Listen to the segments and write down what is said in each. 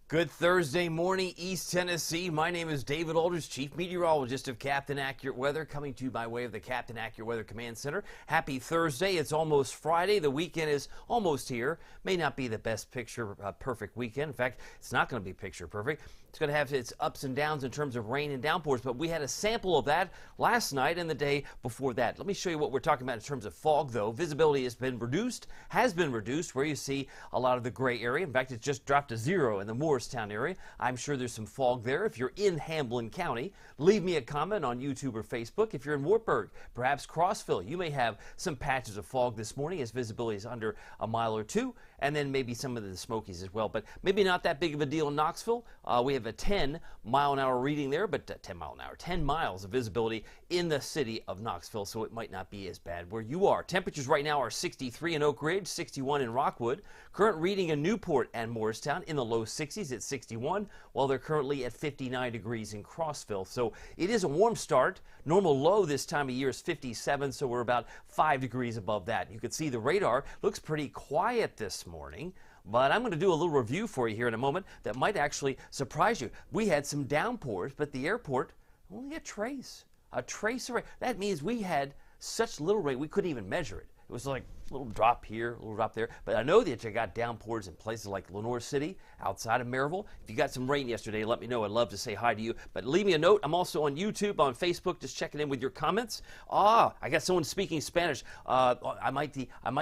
Good Thursday morning, East Tennessee. My name is David Alders, Chief Meteorologist of Captain Accurate Weather, coming to you by way of the Captain Accurate Weather Command Center. Happy Thursday. It's almost Friday. The weekend is almost here. May not be the best picture perfect weekend. In fact, it's not going to be picture perfect. It's going to have its ups and downs in terms of rain and downpours, but we had a sample of that last night and the day before that. Let me show you what we're talking about in terms of fog, though. Visibility has been reduced where you see a lot of the gray area. In fact, it's just dropped to zero in the Morristown area. I'm sure there's some fog there. If you're in Hamlin County, leave me a comment on YouTube or Facebook. If you're in Wartburg, perhaps Crossville, you may have some patches of fog this morning as visibility is under a mile or two, and then maybe some of the Smokies as well, but maybe not that big of a deal in Knoxville. We have a 10-mile-an-hour reading there, but 10 miles of visibility in the city of Knoxville, so it might not be as bad where you are. Temperatures right now are 63 in Oak Ridge, 61 in Rockwood. Current reading in Newport and Morristown in the low 60s at 61, while they're currently at 59 degrees in Crossville. So it is a warm start. Normal low this time of year is 57, so we're about 5 degrees above that. You can see the radar looks pretty quiet this morning, but I'm going to do a little review for you here in a moment that might actually surprise you. We had some downpours, but the airport only a trace of rain. That means we had such little rain we couldn't even measure it. It was like a little drop here, a little drop there. But I know that you got downpours in places like Lenoir City, outside of Maryville. If you got some rain yesterday, let me know. I'd love to say hi to you. But leave me a note. I'm also on YouTube, on Facebook, just checking in with your comments. I got someone speaking Spanish. I might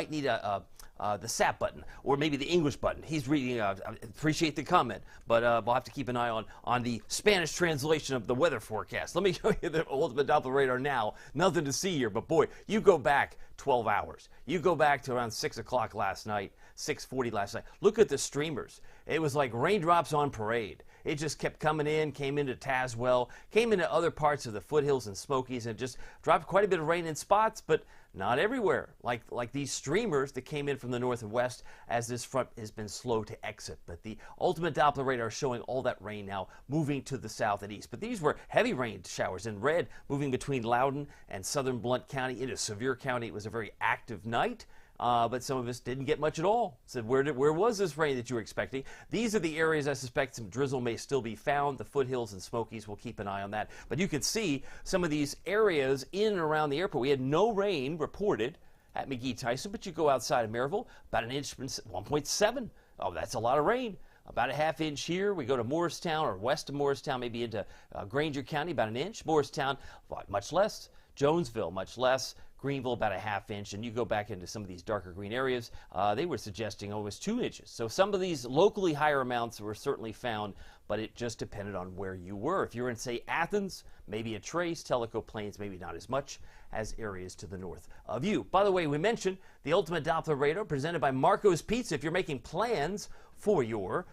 need the SAP button, or maybe the English button. He's reading. I appreciate the comment, but we'll have to keep an eye on the Spanish translation of the weather forecast. Let me show you the ultimate Doppler radar now. Nothing to see here, but boy, you go back 12 hours. You go back to around 6 o'clock last night, 6:40 last night. Look at the streamers. It was like raindrops on parade. It just kept coming in, came into Tazewell, came into other parts of the foothills and Smokies, and just dropped quite a bit of rain in spots, but not everywhere, like these streamers that came in from the north and west as this front has been slow to exit. But the ultimate Doppler radar showing all that rain now moving to the south and east. But these were heavy rain showers in red, moving between Loudoun and southern Blount County into Sevier County. It was a very active night. But some of us didn't get much at all. Said, where was this rain that you were expecting? These are the areas I suspect some drizzle may still be found. The foothills and Smokies, we'll keep an eye on that. But you can see some of these areas in and around the airport. We had no rain reported at McGee-Tyson, but you go outside of Maryville, about an inch, 1.7. Oh, that's a lot of rain. About a half inch here. We go to Morristown or west of Morristown, maybe into Granger County, about an inch. Morristown, much less. Jonesville, much less. Greenville, about a half inch, and you go back into some of these darker green areas, they were suggesting almost 2 inches. So some of these locally higher amounts were certainly found, but it just depended on where you were. If you're in, say, Athens, maybe a trace, Tellico Plains, maybe not as much as areas to the north of you. By the way, we mentioned the Ultimate Doppler radar presented by Marco's Pizza. If you're making plans for your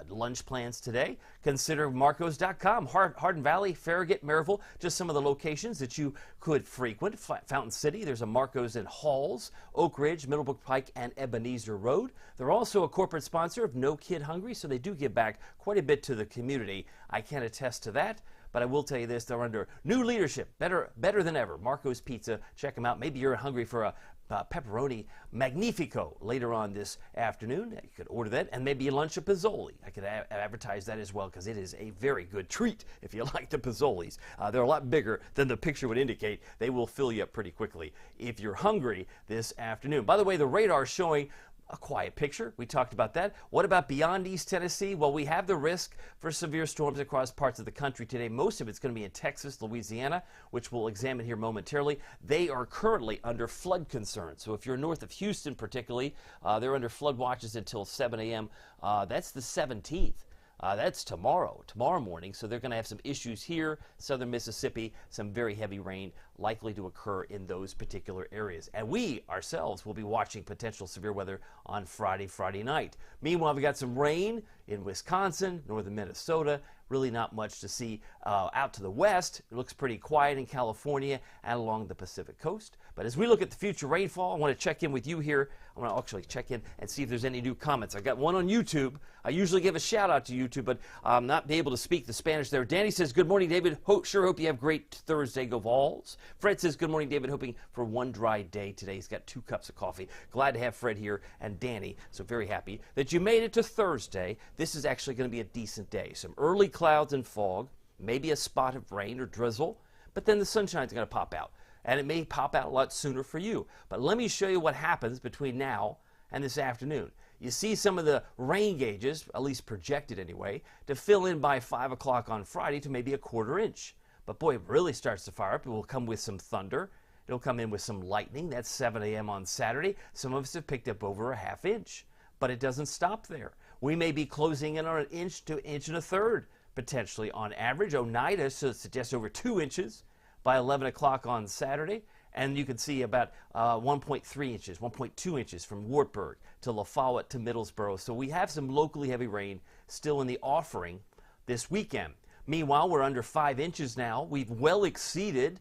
lunch plans today, consider marcos.com. Hardin Valley, Farragut, Maryville, just some of the locations that you could frequent. Fountain City, there's a Marcos in Halls, Oak Ridge, Middlebrook Pike, and Ebenezer Road. They're also a corporate sponsor of No Kid Hungry, so they do give back quite a bit to the community. I can attest to that. But I will tell you this, they're under new leadership, better than ever. Marco's Pizza, check them out. Maybe you're hungry for a pepperoni magnifico later on this afternoon. You could order that, and maybe a lunch of Pizzoli. I could advertise that as well, because it is a very good treat if you like the Pizzolis. They're a lot bigger than the picture would indicate. They will fill you up pretty quickly if you're hungry this afternoon. By the way, the radar is showing a quiet picture. We talked about that. What about beyond East Tennessee? Well, we have the risk for severe storms across parts of the country today. Most of it's going to be in Texas, Louisiana, which we'll examine here momentarily. They are currently under flood concerns. So if you're north of Houston particularly, they're under flood watches until 7 a.m. That's the 17th. That's tomorrow morning. So they're going to have some issues here, southern Mississippi, some very heavy rain likely to occur in those particular areas. And we ourselves will be watching potential severe weather on Friday night. Meanwhile, we got some rain in Wisconsin, northern Minnesota, Really not much to see out to the west. It looks pretty quiet in California and along the Pacific coast. But as we look at the future rainfall, I want to check in with you here. I want to actually check in and see if there's any new comments. I got one on YouTube. I usually give a shout out to YouTube, but I'm not able to speak the Spanish there. Danny says, good morning, David. Sure hope you have great Thursday, go Vols. Fred says, good morning, David. Hoping for one dry day today. He's got 2 cups of coffee. Glad to have Fred here and Danny. So very happy that you made it to Thursday. This is actually going to be a decent day. Some early clouds and fog, maybe a spot of rain or drizzle, but then the sunshine's going to pop out. And it may pop out a lot sooner for you. But let me show you what happens between now and this afternoon. You see some of the rain gauges, at least projected anyway, to fill in by 5 o'clock on Friday to maybe a 1/4 inch. But boy, it really starts to fire up. It will come with some thunder. It'll come in with some lightning. That's 7 a.m. on Saturday. Some of us have picked up over a 1/2 inch. But it doesn't stop there. We may be closing in on 1 inch to 1 1/3 inches, potentially on average. Oneida suggests over 2 inches by 11 o'clock on Saturday. And you can see about 1.3 inches, 1.2 inches from Wartburg to La Follette to Middlesboro. So we have some locally heavy rain still in the offering this weekend. Meanwhile, we're under 5 inches now. We've well exceeded,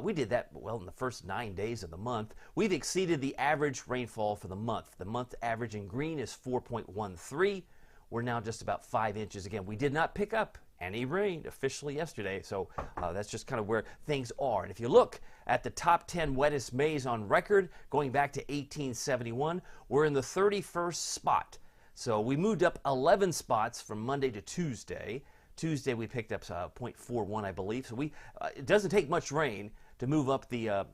we did that well in the first 9 days of the month. We've exceeded the average rainfall for the month. The month average in green is 4.13. We're now just about 5 inches again. We did not pick up any rain officially yesterday, so that's just kind of where things are. And if you look at the top 10 wettest Mays on record, going back to 1871, we're in the 31st spot. So we moved up 11 spots from Monday to Tuesday. Tuesday we picked up 0.41, I believe. So it doesn't take much rain to move up the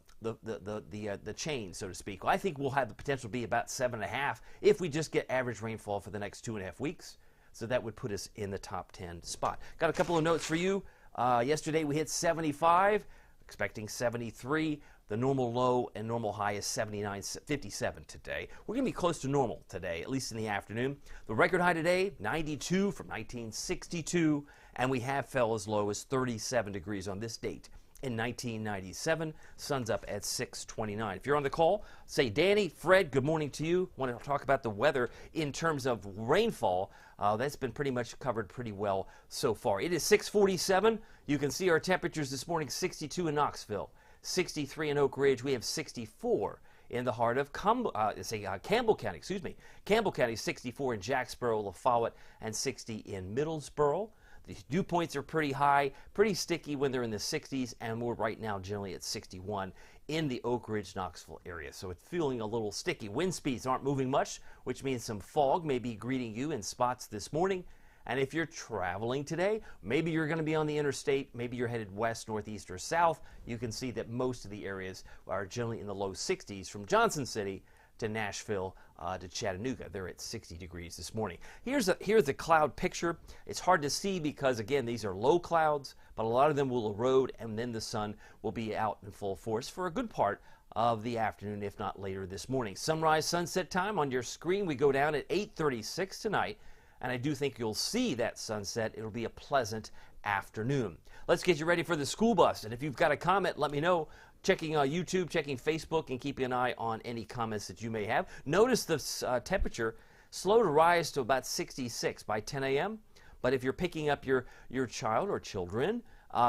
chain, so to speak. Well, I think we'll have the potential to be about 7.5 if we just get average rainfall for the next 2.5 weeks. So that would put us in the top 10 spot. Got a couple of notes for you. Yesterday we hit 75, expecting 73. The normal low and normal high is 79, 57 today. We're going to be close to normal today, at least in the afternoon. The record high today, 92 from 1962, and we have fell as low as 37 degrees on this date in 1997. Sun's up at 6:29. If you're on the call, say, Danny, Fred, good morning to you. Want to talk about the weather in terms of rainfall. That's been pretty much covered pretty well so far. It is 6:47. You can see our temperatures this morning, 62 in Knoxville, 63 in Oak Ridge. We have 64 in the heart of Campbell County, Campbell County, 64 in Jacksboro, La Follette, and 60 in Middlesboro. The dew points are pretty high, pretty sticky when they're in the 60s, and we're right now generally at 61 in the Oak Ridge, Knoxville area. So it's feeling a little sticky. Wind speeds aren't moving much, which means some fog may be greeting you in spots this morning. And if you're traveling today, maybe you're going to be on the interstate, maybe you're headed west, northeast, or south, you can see that most of the areas are generally in the low 60s from Johnson City to Nashville to Chattanooga. They're at 60 degrees this morning. Here's the cloud picture. It's hard to see because, again, these are low clouds, but a lot of them will erode, and then the sun will be out in full force for a good part of the afternoon, if not later this morning. Sunrise, sunset time on your screen. We go down at 8:36 tonight, and I do think you'll see that sunset. It'll be a pleasant afternoon. Let's get you ready for the school bus, and if you've got a comment, let me know. Checking YouTube, checking Facebook, and keeping an eye on any comments that you may have. Notice the temperature slow to rise to about 66 by 10 a.m. But if you're picking up your child or children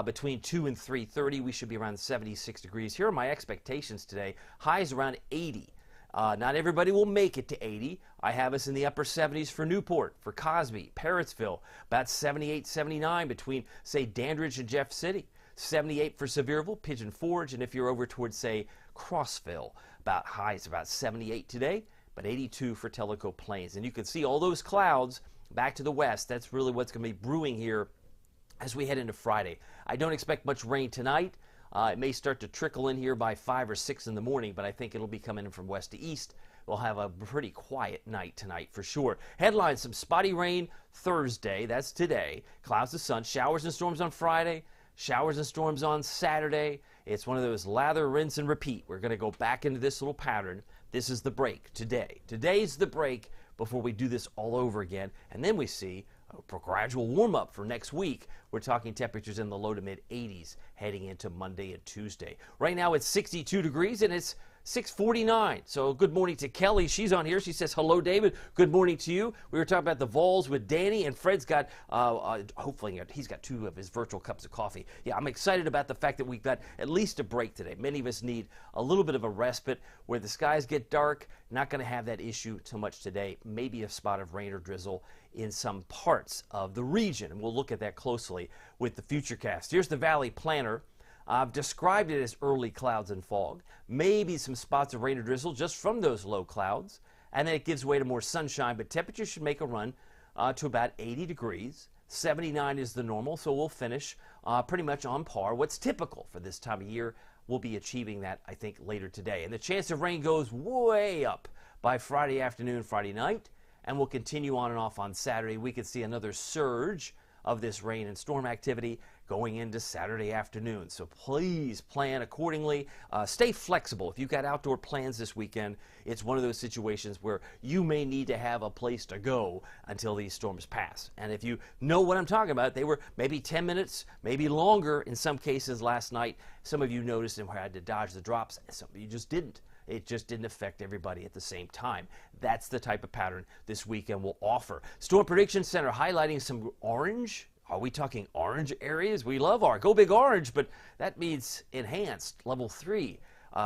between 2 and 3:30, we should be around 76 degrees. Here are my expectations today. Highs around 80. Not everybody will make it to 80. I have us in the upper 70s for Newport, for Cosby, Parrotsville, about 78, 79 between, say, Dandridge and Jeff City. 78 for Sevierville, Pigeon Forge, and if you're over towards, say, Crossville, about highs about 78 today, but 82 for Tellico Plains. And you can see all those clouds back to the west. That's really what's going to be brewing here as we head into Friday. I don't expect much rain tonight. It may start to trickle in here by 5 or 6 in the morning, but I think it'll be coming in from west to east. We'll have a pretty quiet night tonight for sure. Headlines, some spotty rain Thursday. That's today. Clouds to sun. Showers and storms on Friday. Showers and storms on Saturday. It's one of those lather, rinse, and repeat. We're going to go back into this little pattern. This is the break today. Today's the break before we do this all over again. And then we see a gradual warm-up for next week. We're talking temperatures in the low to mid 80s heading into Monday and Tuesday. Right now it's 62 degrees and it's 6:49. So good morning to Kelly. She's on here. She says, hello, David. Good morning to you. We were talking about the Vols with Danny, and Fred's got, hopefully, he's got 2 of his virtual cups of coffee. Yeah, I'm excited about the fact that we've got at least a break today. Many of us need a little bit of a respite where the skies get dark. Not going to have that issue too much today. Maybe a spot of rain or drizzle in some parts of the region. And we'll look at that closely with the Futurecast. Here's the Valley Planner. I've described it as early clouds and fog, maybe some spots of rain or drizzle just from those low clouds, and then it gives way to more sunshine, but temperatures should make a run to about 80 degrees. 79 is the normal, so we'll finish pretty much on par. What's typical for this time of year, we'll be achieving that, I think, later today. And the chance of rain goes way up by Friday afternoon, Friday night, and will continue on and off on Saturday. We could see another surge of this rain and storm activity going into Saturday afternoon. So please plan accordingly. Stay flexible. If you've got outdoor plans this weekend, it's one of those situations where you may need to have a place to go until these storms pass. And if you know what I'm talking about, they were maybe 10 minutes, maybe longer in some cases last night. Some of you noticed and had to dodge the drops, and some of you just didn't. It just didn't affect everybody at the same time. That's the type of pattern this weekend will offer. Storm Prediction Center highlighting some orange. Are we talking orange areas? We love our Go Big Orange, but that means enhanced, level 3.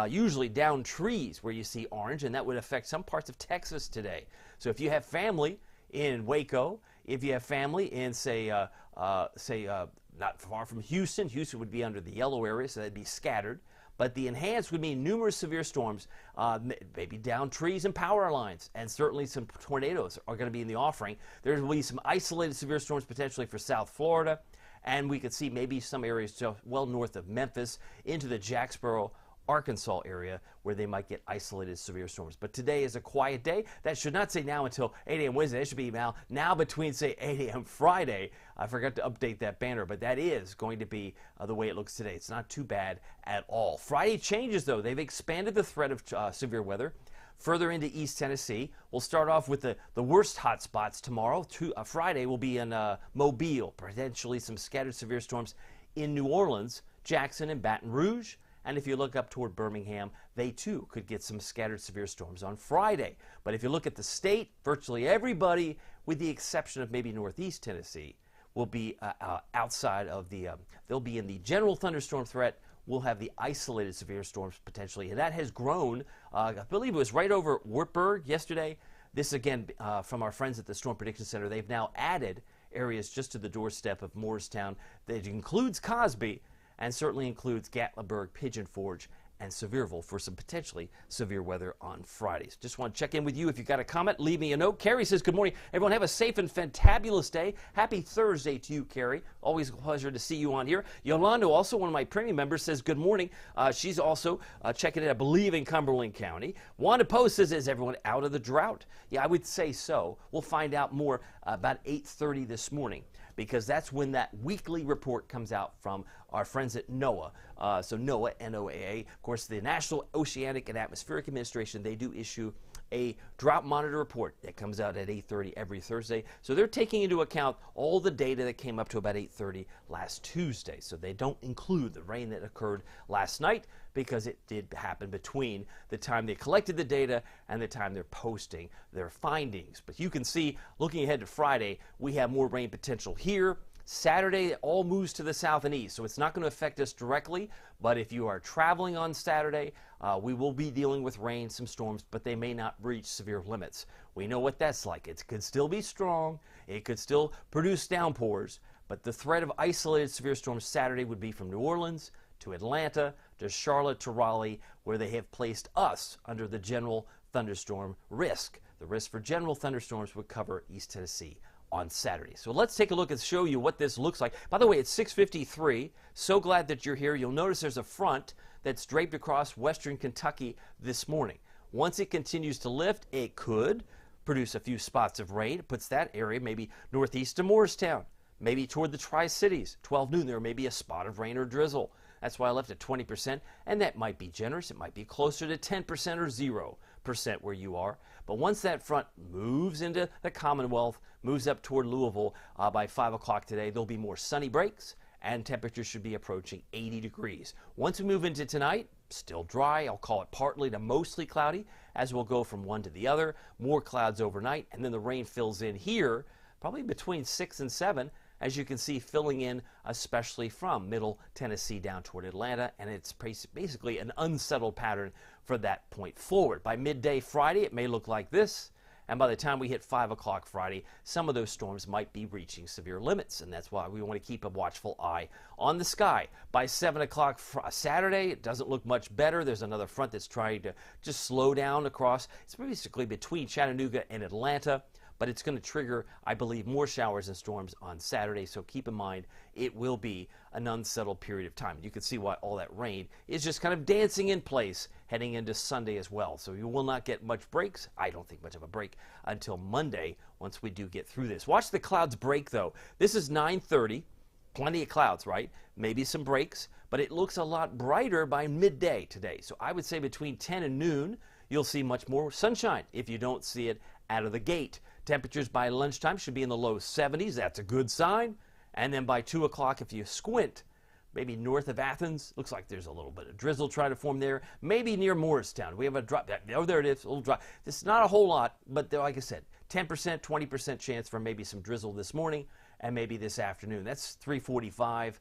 Usually down trees where you see orange, and that would affect some parts of Texas today. So if you have family in Waco, if you have family in, not far from Houston, Houston would be under the yellow area, so that'd be scattered. But the enhanced would mean numerous severe storms, maybe down trees and power lines, and certainly some tornadoes are going to be in the offering. There will be some isolated severe storms potentially for South Florida, and we could see maybe some areas just well north of Memphis into the Jacksboro, Arkansas area where they might get isolated severe storms. But today is a quiet day. That should not say now until 8 a.m. Wednesday. It should be now between, say, 8 a.m. Friday. I forgot to update that banner, but that is going to be the way it looks today. It's not too bad at all. Friday changes, though. They've expanded the threat of severe weather further into East Tennessee. We'll start off with the worst hot spots tomorrow. Friday will be in Mobile, potentially some scattered severe storms in New Orleans, Jackson, and Baton Rouge. And if you look up toward Birmingham, they too could get some scattered severe storms on Friday. But if you look at the state, virtually everybody, with the exception of maybe Northeast Tennessee, will be outside of they'll be in the general thunderstorm threat. We'll have the isolated severe storms potentially. And that has grown, I believe it was right over Wartburg yesterday. This again from our friends at the Storm Prediction Center. They've now added areas just to the doorstep of Morristown that includes Cosby, and certainly includes Gatlinburg, Pigeon Forge, and Sevierville for some potentially severe weather on Fridays. Just want to check in with you. If you've got a comment, leave me a note. Carrie says, good morning. Everyone have a safe and fantabulous day. Happy Thursday to you, Carrie. Always a pleasure to see you on here. Yolanda, also one of my premium members, says good morning. She's also checking it, I believe, in Cumberland County. Wanda Post says, is everyone out of the drought? Yeah, I would say so. We'll find out more about 8:30 this morning, because that's when that weekly report comes out from our friends at NOAA. So NOAA, N-O-A-A, of course, the National Oceanic and Atmospheric Administration, they do issue a drought monitor report that comes out at 8:30 every Thursday. So they're taking into account all the data that came up to about 8:30 last Tuesday. So they don't include the rain that occurred last night, because it did happen between the time they collected the data and the time they're posting their findings. But you can see, looking ahead to Friday, we have more rain potential here. Saturday, it all moves to the south and east, so it's not going to affect us directly. But if you are traveling on Saturday, we will be dealing with rain, some storms, but they may not reach severe limits. We know what that's like. It could still be strong. It could still produce downpours, but the threat of isolated severe storms Saturday would be from New Orleans to Atlanta to Charlotte to Raleigh, where they have placed us under the general thunderstorm risk. The risk for general thunderstorms would cover East Tennessee on Saturday. So let's take a look and show you what this looks like. By the way, it's 6:53. So glad that you're here. You'll notice there's a front that's draped across western Kentucky this morning. Once it continues to lift, it could produce a few spots of rain. It puts that area maybe northeast of Morristown, maybe toward the Tri-Cities. 12 noon, there may be a spot of rain or drizzle. That's why I left at 20%, and that might be generous. It might be closer to 10% or 0% where you are. But once that front moves into the Commonwealth, moves up toward Louisville by 5 o'clock today, there'll be more sunny breaks, and temperatures should be approaching 80 degrees. Once we move into tonight, still dry. I'll call it partly to mostly cloudy as we'll go from one to the other. More clouds overnight, and then the rain fills in here probably between 6 and 7, as you can see, filling in especially from middle Tennessee down toward Atlanta, and it's basically an unsettled pattern for that point forward. By midday Friday, it may look like this, and by the time we hit 5 o'clock Friday, some of those storms might be reaching severe limits, and that's why we want to keep a watchful eye on the sky. By 7 o'clock Saturday, it doesn't look much better. There's another front that's trying to just slow down across. It's basically between Chattanooga and Atlanta, but it's going to trigger, I believe, more showers and storms on Saturday, so keep in mind it will be an unsettled period of time. You can see why all that rain is just kind of dancing in place heading into Sunday as well. So you will not get much breaks. I don't think much of a break until Monday once we do get through this. Watch the clouds break, though. This is 9:30. Plenty of clouds, right? Maybe some breaks, but it looks a lot brighter by midday today. So I would say between 10 and noon, you'll see much more sunshine if you don't see it out of the gate. Temperatures by lunchtime should be in the low 70s. That's a good sign. And then by 2 o'clock, if you squint, maybe north of Athens, looks like there's a little bit of drizzle trying to form there. Maybe near Morristown. We have a drop. Oh, there it is. A little drop. This is not a whole lot, but like I said, 10%, 20% chance for maybe some drizzle this morning and maybe this afternoon. That's 3:45.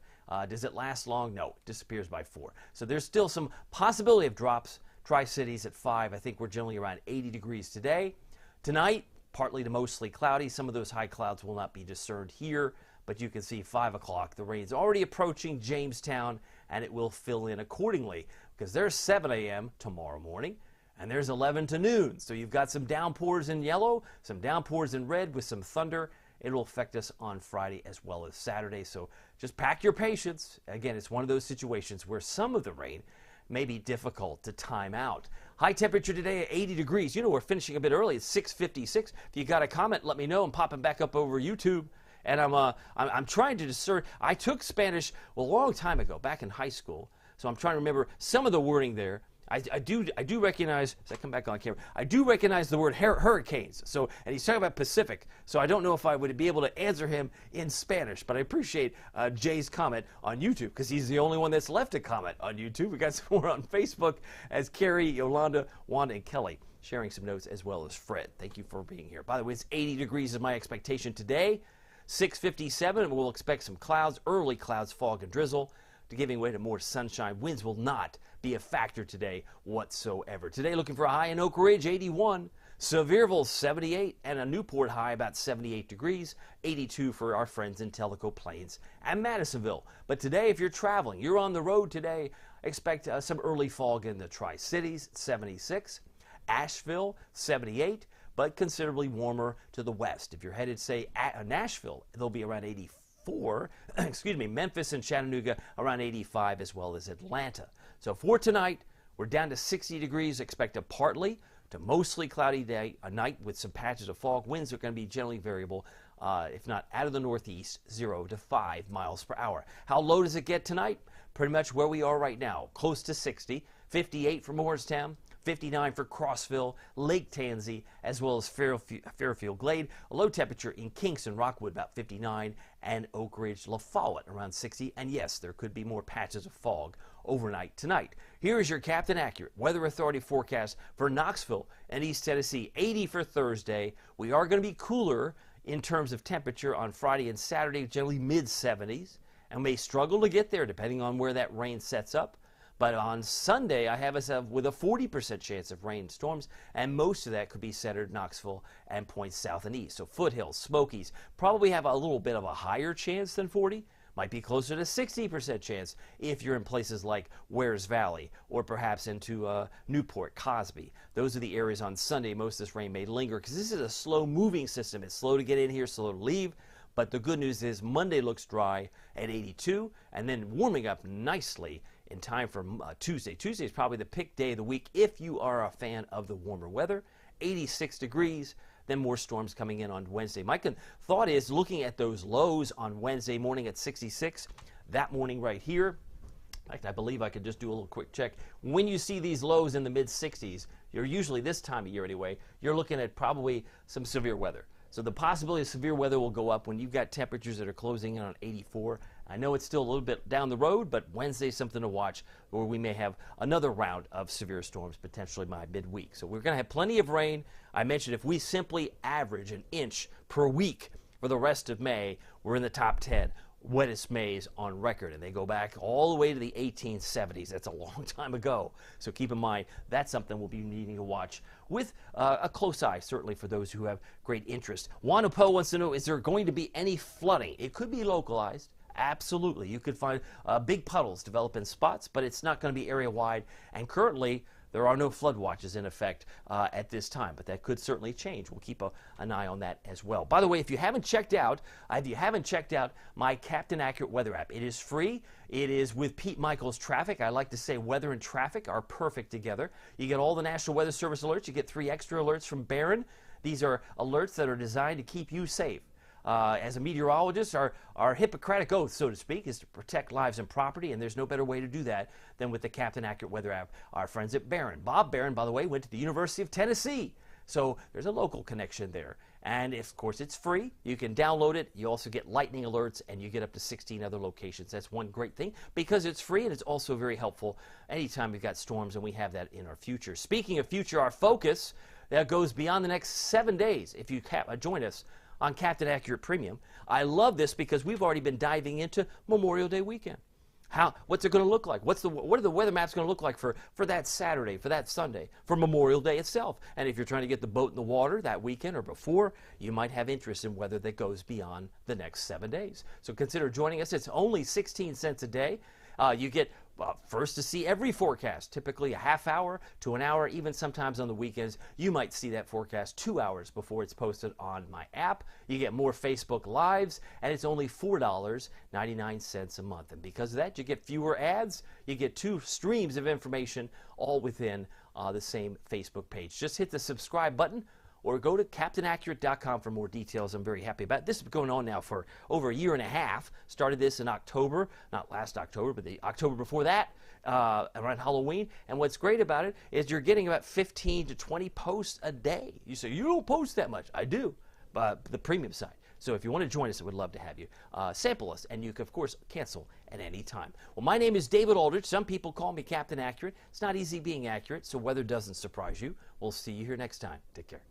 Does it last long? No. It disappears by 4. So there's still some possibility of drops. Tri-Cities at 5. I think we're generally around 80 degrees today. Tonight, partly to mostly cloudy. Some of those high clouds will not be discerned here, but you can see 5 o'clock. The rain's already approaching Jamestown, and it will fill in accordingly because there's 7 a.m. tomorrow morning, and there's 11 to noon. So you've got some downpours in yellow, some downpours in red with some thunder. It will affect us on Friday as well as Saturday, so just pack your patience. Again, it's one of those situations where some of the rain may be difficult to time out. High temperature today at 80 degrees. You know, we're finishing a bit early. It's 6:56. If you got a comment, let me know. I'm popping back up over YouTube. And I'm trying to discern. I took Spanish a long time ago, back in high school. So I'm trying to remember some of the wording there. I do recognize, as I come back on camera, I do recognize the word hurricanes. So, and he's talking about Pacific. So I don't know if I would be able to answer him in Spanish, but I appreciate Jay's comment on YouTube because he's the only one that's left a comment on YouTube. We got some more on Facebook as Carrie, Yolanda, Wanda, and Kelly sharing some notes as well as Fred. Thank you for being here. By the way, it's 80 degrees is my expectation today. 6:57, we'll expect some clouds, early clouds, fog, and drizzle, to giving way to more sunshine. Winds will not be a factor today whatsoever. Today, looking for a high in Oak Ridge, 81. Sevierville, 78. And a Newport high, about 78 degrees. 82 for our friends in Tellico Plains and Madisonville. But today, if you're traveling, you're on the road today, expect some early fog in the Tri-Cities, 76. Asheville, 78. But considerably warmer to the west. If you're headed, say, at Nashville, they'll be around 84. Excuse me, Memphis and Chattanooga around 85, as well as Atlanta. So for tonight, we're down to 60 degrees. Expect a partly to mostly cloudy day, a night with some patches of fog. Winds are going to be generally variable, if not out of the northeast, 0 to 5 miles per hour. How low does it get tonight? Pretty much where we are right now, close to 60. 58 for Morristown. 59 for Crossville, Lake Tansy, as well as Fairfield Glade. A low temperature in Kingston, Rockwood, about 59, and Oak Ridge, La Follette, around 60. And yes, there could be more patches of fog overnight tonight. Here is your Captain Accurate Weather Authority forecast for Knoxville and East Tennessee. 80 for Thursday. We are going to be cooler in terms of temperature on Friday and Saturday, generally mid-70s, and may struggle to get there depending on where that rain sets up. But on Sunday, I have us with a 40% chance of rain and storms, and most of that could be centered Knoxville and points south and east. So foothills, Smokies, probably have a little bit of a higher chance than 40. Might be closer to 60% chance if you're in places like Wares Valley or perhaps into Newport, Cosby. Those are the areas on Sunday most of this rain may linger because this is a slow-moving system. It's slow to get in here, slow to leave. But the good news is Monday looks dry at 82 and then warming up nicely in time for Tuesday. Tuesday is probably the pick day of the week if you are a fan of the warmer weather. 86 degrees, then more storms coming in on Wednesday. My thought is looking at those lows on Wednesday morning at 66, that morning right here. In fact, I believe I could just do a little quick check. When you see these lows in the mid-60s, you're usually this time of year anyway, you're looking at probably some severe weather. So the possibility of severe weather will go up when you've got temperatures that are closing in on 84 I know it's still a little bit down the road, but Wednesday's something to watch where we may have another round of severe storms potentially by midweek. So we're going to have plenty of rain. I mentioned if we simply average an inch per week for the rest of May, we're in the top 10 wettest Mays on record, and they go back all the way to the 1870s. That's a long time ago. So keep in mind, that's something we'll be needing to watch with a close eye, certainly for those who have great interest. Wanapo wants to know, is there going to be any flooding? It could be localized. Absolutely. You could find big puddles develop in spots, but it's not going to be area-wide. And currently, there are no flood watches in effect at this time, but that could certainly change. We'll keep an eye on that as well. By the way, if you haven't checked out my Captain Accurate weather app, it is free. It is with Pete Michaels Traffic. I like to say weather and traffic are perfect together. You get all the National Weather Service alerts. You get 3 extra alerts from Barron. These are alerts that are designed to keep you safe. As a meteorologist, our Hippocratic oath, so to speak, is to protect lives and property, and there's no better way to do that than with the Captain Accurate weather app. Our friends at Barron. Bob Barron, by the way, went to the University of Tennessee, so there's a local connection there. And of course, it's free. You can download it. You also get lightning alerts, and you get up to 16 other locations. That's one great thing because it's free, and it's also very helpful anytime we've got storms, and we have that in our future. Speaking of future, our focus that goes beyond the next 7 days. If you join us on Captain Accurate Premium. I love this because we've already been diving into Memorial Day weekend. What's it going to look like? What are the weather maps going to look like for that Saturday, for that Sunday, for Memorial Day itself? And if you're trying to get the boat in the water that weekend or before, you might have interest in weather that goes beyond the next 7 days. So consider joining us. It's only 16 cents a day. You get first to see every forecast, typically a half hour to an hour, even sometimes on the weekends. You might see that forecast 2 hours before it's posted on my app. You get more Facebook Lives, and it's only $4.99 a month. And because of that, you get fewer ads. You get 2 streams of information all within the same Facebook page. Just hit the subscribe button or go to CaptainAccurate.com for more details. I'm very happy about it. This has been going on now for over a year and a half. Started this in October, not last October, but the October before that, around Halloween. And what's great about it is you're getting about 15 to 20 posts a day. You say, you don't post that much. I do, but the premium side. So if you want to join us, I would love to have you. Sample us, and you can, of course, cancel at any time. Well, my name is David Aldrich. Some people call me Captain Accurate. It's not easy being accurate, so weather doesn't surprise you. We'll see you here next time. Take care.